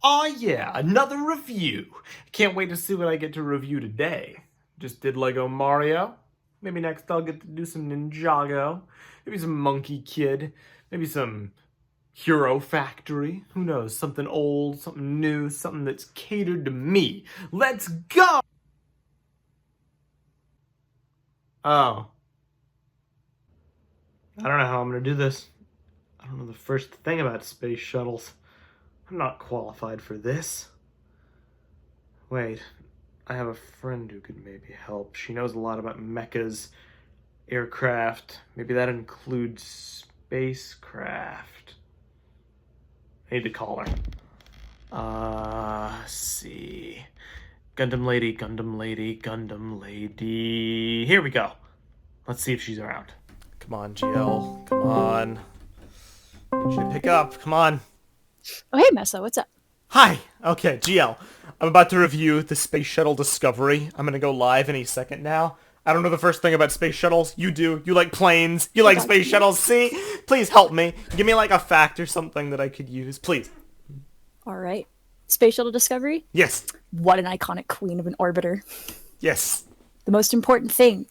Aw yeah, another review. Can't wait to see what I get to review today. Just did Lego Mario. Maybe next I'll get to do some Ninjago. Maybe some Monkey Kid. Maybe some Hero Factory. Who knows? Something old, something new, something that's catered to me. Let's go! Oh. I don't know how I'm gonna do this. I don't know the first thing about space shuttles. I'm not qualified for this. Wait, I have a friend who could maybe help. She knows a lot about mechas, aircraft. Maybe that includes spacecraft. I need to call her. Let's see. Gundam lady, Gundam lady, Gundam lady. Here we go. Let's see if she's around. Come on, GL. Come on. You should pick up. Come on. Oh, hey, Meso, what's up? Hi. Okay, GL. I'm about to review the Space Shuttle Discovery. I'm gonna go live any second now. I don't know the first thing about space shuttles. You do. You like planes. You like space shuttles. See? Please help me. Give me like a fact or something that I could use. Please. All right. Space Shuttle Discovery? Yes. What an iconic queen of an orbiter. Yes. The most important thing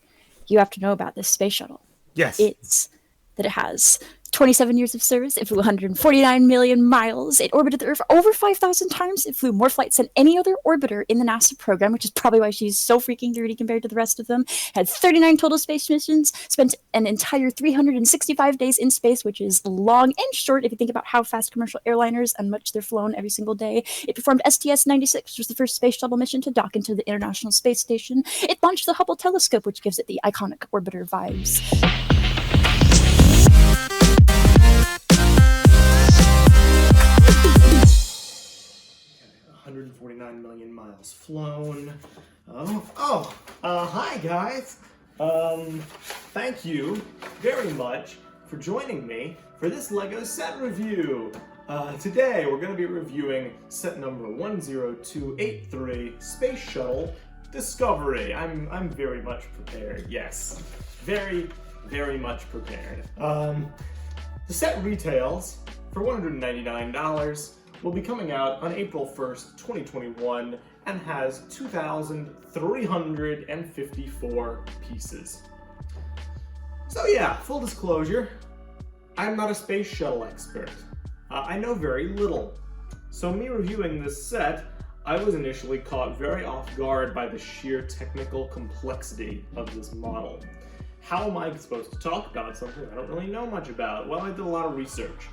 you have to know about this space shuttle Yes. is that it has 27 years of service. It flew 149 million miles. It orbited the Earth over 5,000 times. It flew more flights than any other orbiter in the NASA program, which is probably why she's so freaking dirty compared to the rest of them. Had 39 total space missions, spent an entire 365 days in space, which is long and short if you think about how fast commercial airliners and much they're flown every single day. It performed STS-96, which was the first space shuttle mission to dock into the International Space Station. It launched the Hubble telescope, which gives it the iconic orbiter vibes. 149 million miles flown. Hi guys. Thank you very much for joining me for this LEGO set review. Today we're going to be reviewing set number 10283, Space Shuttle Discovery. I'm very much prepared. Yes, very much prepared. The set retails for $199. Will be coming out on April 1st, 2021, and has 2,354 pieces. So yeah, full disclosure, I'm not a space shuttle expert. I know very little. So me reviewing this set, I was initially caught very off guard by the sheer technical complexity of this model. How am I supposed to talk about something I don't really know much about? Well, I did a lot of research.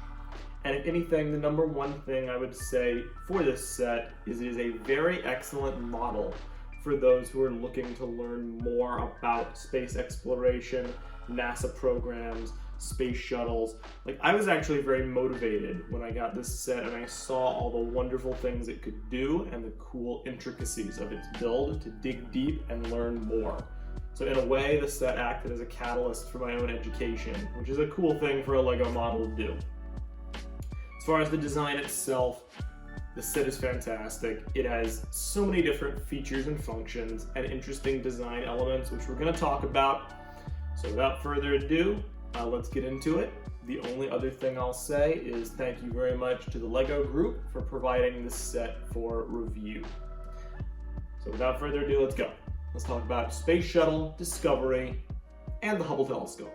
And if anything, the number one thing I would say for this set is it is a very excellent model for those who are looking to learn more about space exploration, NASA programs, space shuttles. Like, I was actually very motivated when I got this set and I saw all the wonderful things it could do and the cool intricacies of its build to dig deep and learn more. So in a way, the set acted as a catalyst for my own education, which is a cool thing for a LEGO model to do. As far as the design itself, the set is fantastic. It has so many different features and functions and interesting design elements, which we're going to talk about. So without further ado, let's get into it. The only other thing I'll say is thank you very much to the LEGO group for providing this set for review. So without further ado, let's go. Let's talk about Space Shuttle Discovery and the Hubble telescope.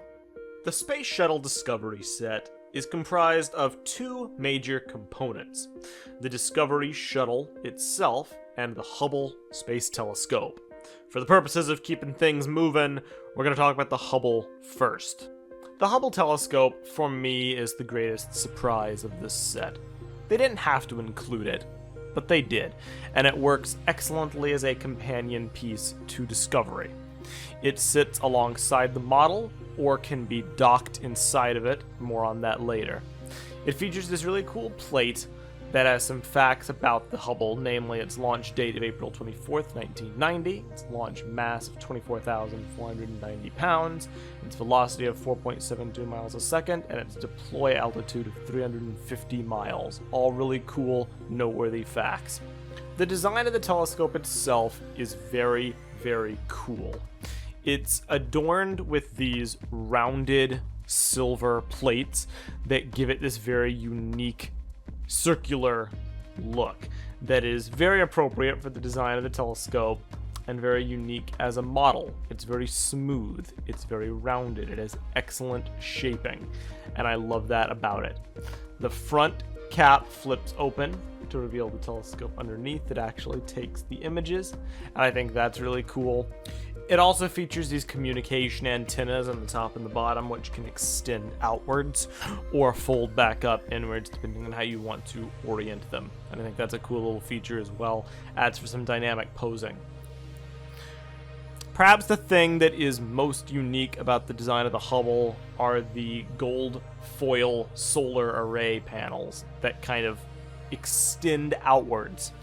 The Space Shuttle Discovery set is comprised of two major components: the Discovery Shuttle itself and the Hubble Space Telescope. For the purposes of keeping things moving, we're going to talk about the Hubble first. The Hubble telescope, for me, is the greatest surprise of this set. They didn't have to include it, but they did, and it works excellently as a companion piece to Discovery. It sits alongside the model, or can be docked inside of it, more on that later. It features this really cool plate that has some facts about the Hubble, namely its launch date of April 24th, 1990, its launch mass of 24,490 pounds, its velocity of 4.72 miles a second, and its deploy altitude of 350 miles. All really cool, noteworthy facts. The design of the telescope itself is very cool. It's adorned with these rounded silver plates that give it this very unique circular look that is very appropriate for the design of the telescope and very unique as a model. It's very smooth, it's very rounded, it has excellent shaping, and I love that about it. The front cap flips open to reveal the telescope underneath that actually takes the images, and I think that's really cool. It also features these communication antennas on the top and the bottom, which can extend outwards or fold back up inwards depending on how you want to orient them. And I think that's a cool little feature as well. Adds for some dynamic posing. Perhaps the thing that is most unique about the design of the Hubble are the gold foil solar array panels that kind of extend outwards.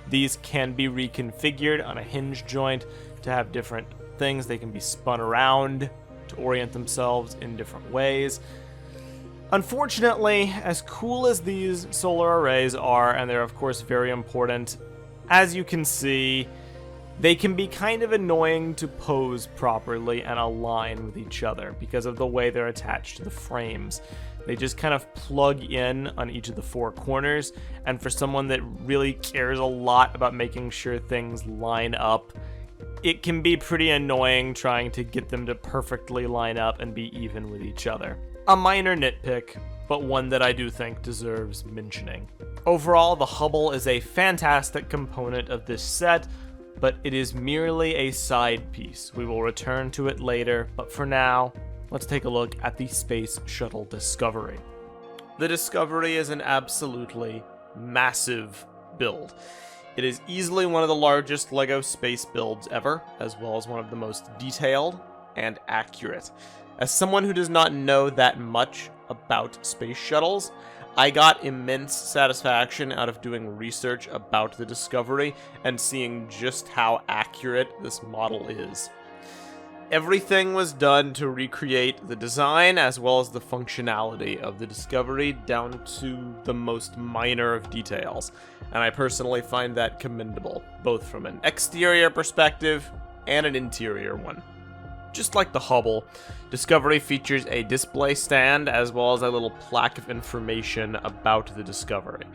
These can be reconfigured on a hinge joint to have different things. They can be spun around to orient themselves in different ways. Unfortunately, as cool as these solar arrays are, and they're of course very important, as you can see, they can be kind of annoying to pose properly and align with each other because of the way they're attached to the frames. They just kind of plug in on each of the four corners, and for someone that really cares a lot about making sure things line up, it can be pretty annoying trying to get them to perfectly line up and be even with each other. A minor nitpick, but one that I do think deserves mentioning. Overall, the Hubble is a fantastic component of this set, but it is merely a side piece. We will return to it later, but for now, let's take a look at the Space Shuttle Discovery. The Discovery is an absolutely massive build. It is easily one of the largest LEGO space builds ever, as well as one of the most detailed and accurate. As someone who does not know that much about space shuttles, I got immense satisfaction out of doing research about the Discovery and seeing just how accurate this model is. Everything was done to recreate the design as well as the functionality of the Discovery down to the most minor of details, and I personally find that commendable, both from an exterior perspective and an interior one. Just like the Hubble, Discovery features a display stand as well as a little plaque of information about the Discovery.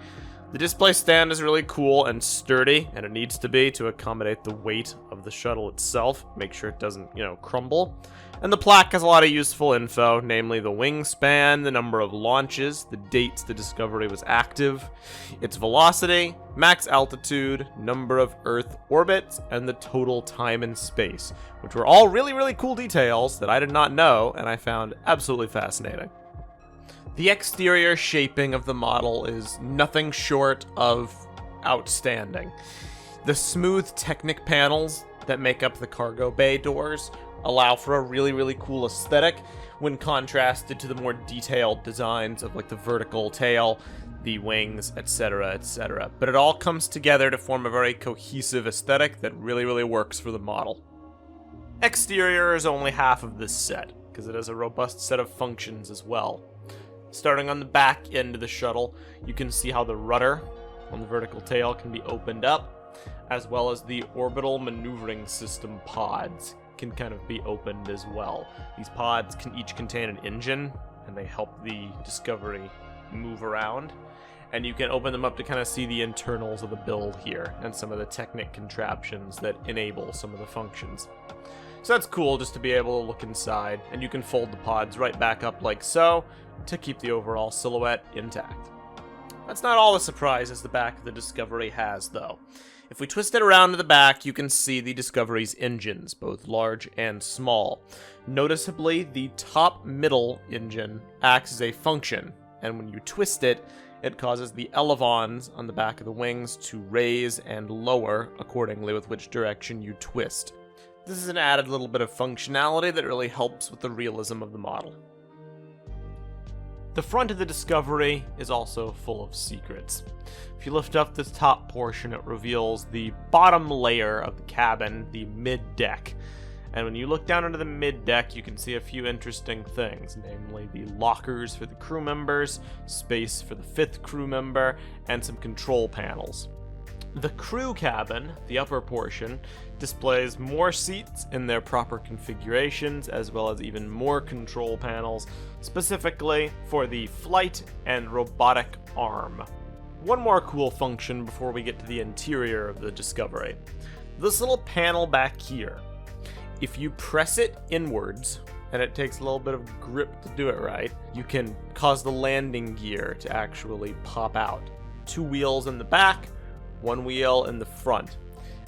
The display stand is really cool and sturdy, and it needs to be to accommodate the weight of the shuttle itself, make sure it doesn't, crumble. And the plaque has a lot of useful info, namely the wingspan, the number of launches, the dates the Discovery was active, its velocity, max altitude, number of Earth orbits, and the total time and space, which were all really, really cool details that I did not know, and I found absolutely fascinating. The exterior shaping of the model is nothing short of outstanding. The smooth Technic panels that make up the cargo bay doors allow for a really, really cool aesthetic when contrasted to the more detailed designs of like the vertical tail, the wings, etc., etc. But it all comes together to form a very cohesive aesthetic that really, really works for the model. Exterior is only half of this set, because it has a robust set of functions as well. Starting on the back end of the shuttle, you can see how the rudder on the vertical tail can be opened up, as well as the orbital maneuvering system pods can kind of be opened as well. These pods can each contain an engine, and they help the Discovery move around. And you can open them up to kind of see the internals of the build here, and some of the Technic contraptions that enable some of the functions. So that's cool just to be able to look inside, and you can fold the pods right back up like so, to keep the overall silhouette intact. That's not all the surprises the back of the Discovery has, though. If we twist it around to the back, you can see the Discovery's engines, both large and small. Noticeably, the top middle engine acts as a function, and when you twist it, it causes the elevons on the back of the wings to raise and lower accordingly with which direction you twist. This is an added little bit of functionality that really helps with the realism of the model. The front of the Discovery is also full of secrets. If you lift up this top portion, it reveals the bottom layer of the cabin, the mid-deck. And when you look down into the mid-deck, you can see a few interesting things, namely the lockers for the crew members, space for the 5th crew member, and some control panels. The crew cabin, the upper portion, displays more seats in their proper configurations, as well as even more control panels, specifically for the flight and robotic arm. one more cool function before we get to the interior of the Discovery. This little panel back here, if you press it inwards, and it takes a little bit of grip to do it right, you can cause the landing gear to actually pop out. 2 wheels in the back, 1 wheel in the front.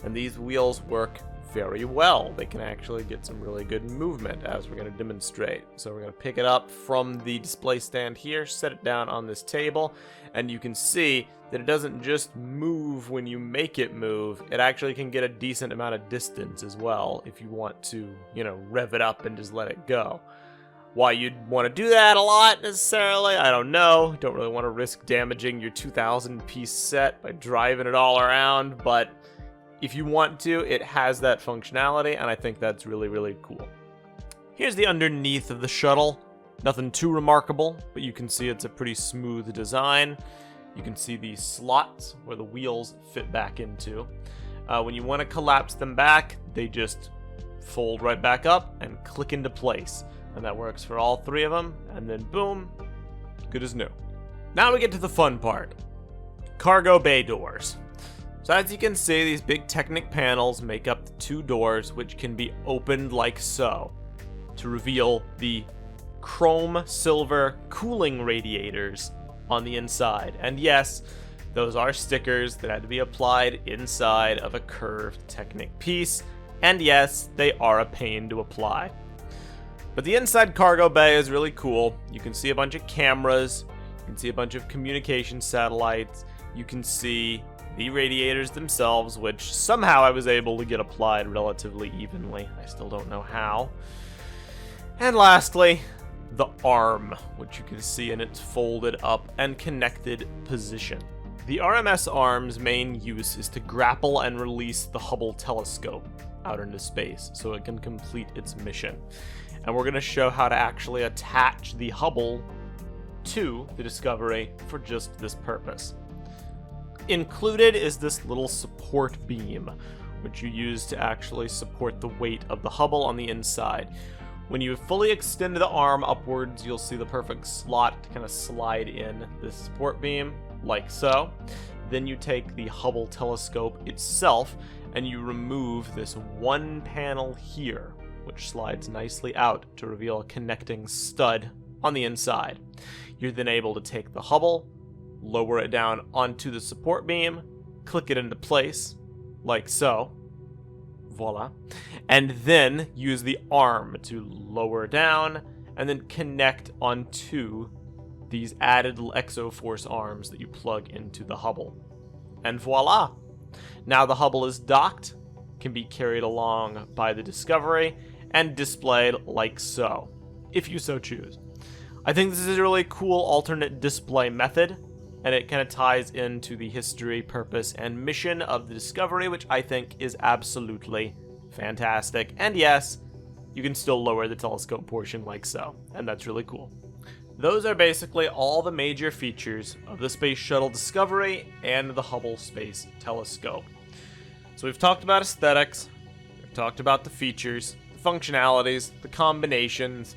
And these wheels work very well. They can actually get some really good movement, as we're going to demonstrate. So we're going to pick it up from the display stand here, set it down on this table, and you can see that it doesn't just move when you make it move, it actually can get a decent amount of distance as well if you want to, rev it up and just let it go. Why you'd want to do that a lot necessarily, I don't know. Don't really want to risk damaging your 2,000 piece set by driving it all around, but if you want to, it has that functionality, and I think that's really, really cool. Here's the underneath of the shuttle. Nothing too remarkable, but you can see it's a pretty smooth design. You can see these slots where the wheels fit back into. When you want to collapse them back, they just fold right back up and click into place. And that works for all 3 of them, and then boom, good as new. Now we get to the fun part. Cargo bay doors. So as you can see, these big Technic panels make up the 2 doors, which can be opened like so, to reveal the chrome silver cooling radiators on the inside. And yes, those are stickers that had to be applied inside of a curved Technic piece, and yes, they are a pain to apply. But the inside cargo bay is really cool. You can see a bunch of cameras, you can see a bunch of communication satellites, you can see the radiators themselves, which somehow I was able to get applied relatively evenly. I still don't know how. And lastly, the arm, which you can see in its folded up and connected position. The RMS arm's main use is to grapple and release the Hubble telescope out into space so it can complete its mission. And we're going to show how to actually attach the Hubble to the Discovery for just this purpose. Included is this little support beam, which you use to actually support the weight of the Hubble on the inside. When you fully extend the arm upwards, you'll see the perfect slot to kind of slide in this support beam, like so. Then you take the Hubble telescope itself, and you remove this one panel here, which slides nicely out to reveal a connecting stud on the inside. You're then able to take the Hubble, lower it down onto the support beam, click it into place, like so, voila, and then use the arm to lower down and then connect onto these added Exoforce arms that you plug into the Hubble. And voila! Now the Hubble is docked, can be carried along by the Discovery, and displayed like so, if you so choose. I think this is a really cool alternate display method, and it kind of ties into the history, purpose, and mission of the Discovery, which I think is absolutely fantastic. And yes, you can still lower the telescope portion like so, and that's really cool. Those are basically all the major features of the Space Shuttle Discovery and the Hubble Space Telescope. So we've talked about aesthetics, we've talked about the features, the functionalities, the combinations.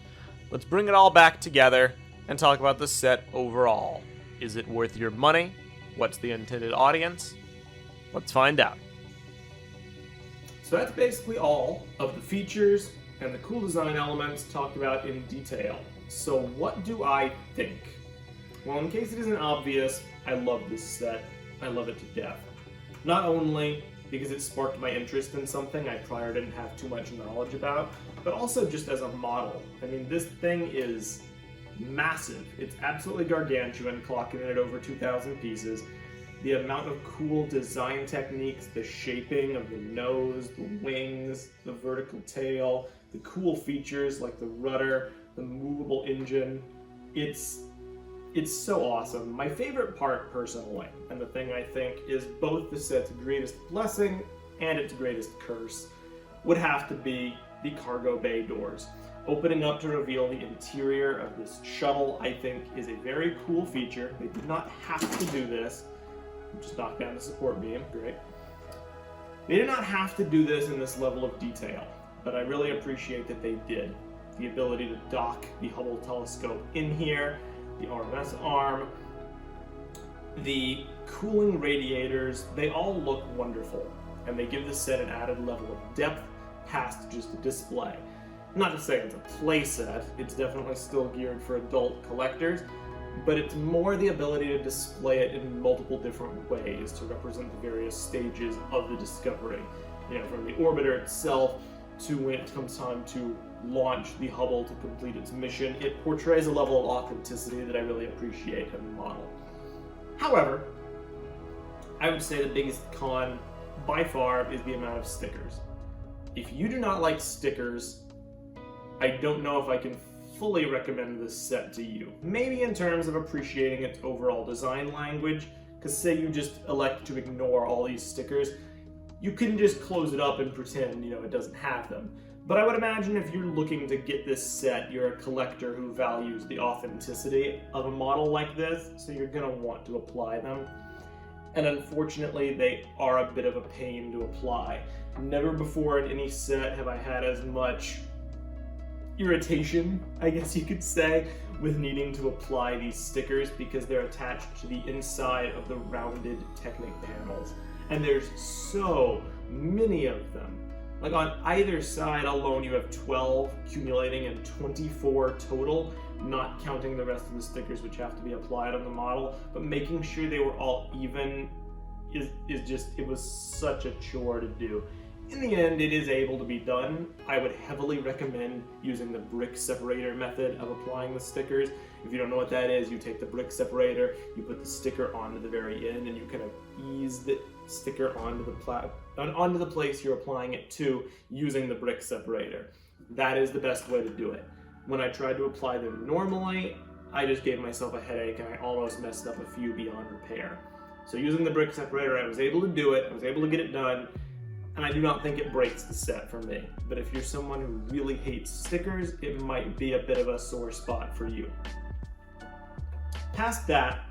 Let's bring it all back together and talk about the set overall. Is it worth your money? What's the intended audience? Let's find out. So that's basically all of the features and the cool design elements talked about in detail. So what do I think? Well, in case it isn't obvious, I love this set. I love it to death. Not only because it sparked my interest in something I prior didn't have too much knowledge about, but also just as a model. I mean, this thing is massive. It's absolutely gargantuan, clocking in at over 2,000 pieces. The amount of cool design techniques, the shaping of the nose, the wings, the vertical tail, the cool features like the rudder, the movable engine. It's so awesome. My favorite part, personally, and the thing I think is both the set's greatest blessing and its greatest curse, would have to be the cargo bay doors. Opening up to reveal the interior of this shuttle, I think, is a very cool feature. They did not have to do this. Just knock down the support beam, great. They did not have to do this in this level of detail, but I really appreciate that they did. The ability to dock the Hubble telescope in here, the RMS arm, The cooling radiators, they all look wonderful, and they give the set an added level of depth past just a display. Not to say it's a play set, it's definitely still geared for adult collectors, but it's more the ability to display it in multiple different ways to represent the various stages of the Discovery. You know, from the orbiter itself to when it comes time to launch the Hubble to complete its mission. It portrays a level of authenticity that I really appreciate in the model. However, I would say the biggest con by far is the amount of stickers. If you do not like stickers, I don't know if I can fully recommend this set to you. Maybe in terms of appreciating its overall design language, because say you just elect to ignore all these stickers, you can just close it up and pretend, it doesn't have them. But I would imagine if you're looking to get this set, you're a collector who values the authenticity of a model like this, so you're gonna want to apply them. And unfortunately, they are a bit of a pain to apply. Never before in any set have I had as much irritation, I guess you could say, with needing to apply these stickers because they're attached to the inside of the rounded Technic panels. And there's so many of them. Like on either side alone, you have 12 accumulating and 24 total, not counting the rest of the stickers which have to be applied on the model, but making sure they were all even it was such a chore to do. In the end, it is able to be done. I would heavily recommend using the brick separator method of applying the stickers. If you don't know what that is, you take the brick separator, you put the sticker onto the very end, and you kind of ease the sticker onto the place you're applying it to using the brick separator. That is the best way to do it. When I tried to apply them normally, I just gave myself a headache and I almost messed up a few beyond repair. So using the brick separator, I was able to do it, I was able to get it done, and I do not think it breaks the set for me. But if you're someone who really hates stickers, it might be a bit of a sore spot for you. Past that,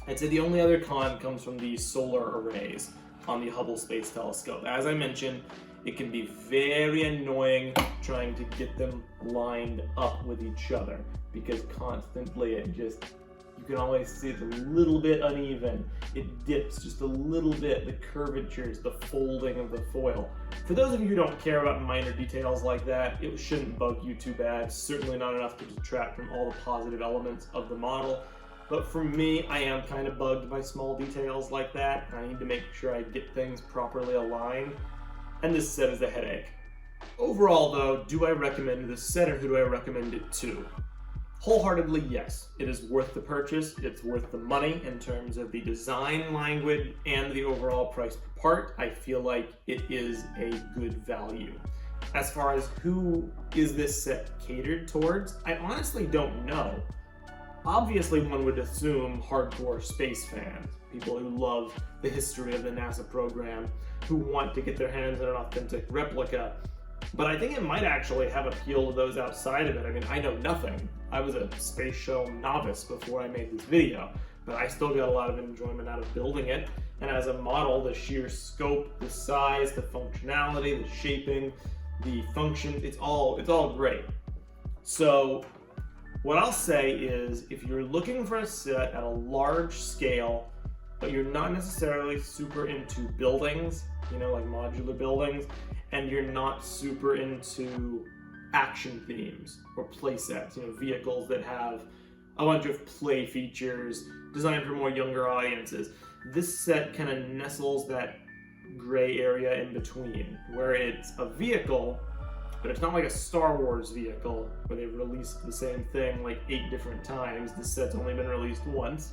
I'd say the only other con comes from the solar arrays on the Hubble Space Telescope. As I mentioned, it can be very annoying trying to get them lined up with each other because constantly you can always see it's a little bit uneven. It dips just a little bit, the curvatures, the folding of the foil. For those of you who don't care about minor details like that, it shouldn't bug you too bad. Certainly not enough to detract from all the positive elements of the model. But for me, I am kind of bugged by small details like that, and I need to make sure I get things properly aligned. And this set is a headache. Overall though, do I recommend this set or who do I recommend it to? Wholeheartedly, yes. It is worth the purchase, it's worth the money in terms of the design language and the overall price per part. I feel like it is a good value. As far as who is this set catered towards, I honestly don't know. Obviously, one would assume hardcore space fans, people who love the history of the NASA program, who want to get their hands on an authentic replica. But I think it might actually have appeal to those outside of it. I mean, I know nothing. I was a space shuttle novice before I made this video, but I still got a lot of enjoyment out of building it. And as a model, the sheer scope, the size, the functionality, the shaping, the function, it's all great. So what I'll say is, if you're looking for a set at a large scale, but you're not necessarily super into buildings, like modular buildings, and you're not super into action themes or play sets, vehicles that have a bunch of play features designed for more younger audiences. This set kind of nestles that gray area in between, where it's a vehicle, but it's not like a Star Wars vehicle where they've released the same thing like 8 different times. This set's only been released once.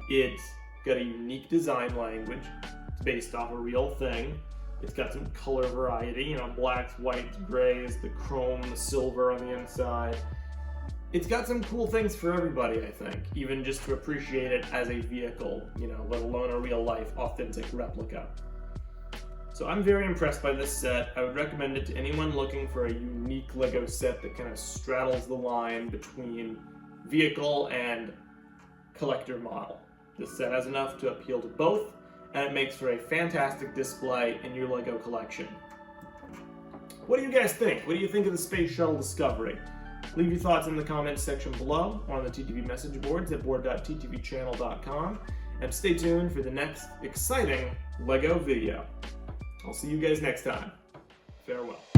It's got a unique design language. It's based off a real thing. It's got some color variety, blacks, whites, grays, the chrome, the silver on the inside. It's got some cool things for everybody, I think, even just to appreciate it as a vehicle, let alone a real-life, authentic replica. So I'm very impressed by this set. I would recommend it to anyone looking for a unique LEGO set that kind of straddles the line between vehicle and collector model. This set has enough to appeal to both, and it makes for a fantastic display in your LEGO collection. What do you guys think? What do you think of the Space Shuttle Discovery? Leave your thoughts in the comments section below or on the TTV message boards at board.ttvchannel.com, and stay tuned for the next exciting LEGO video. I'll see you guys next time. Farewell.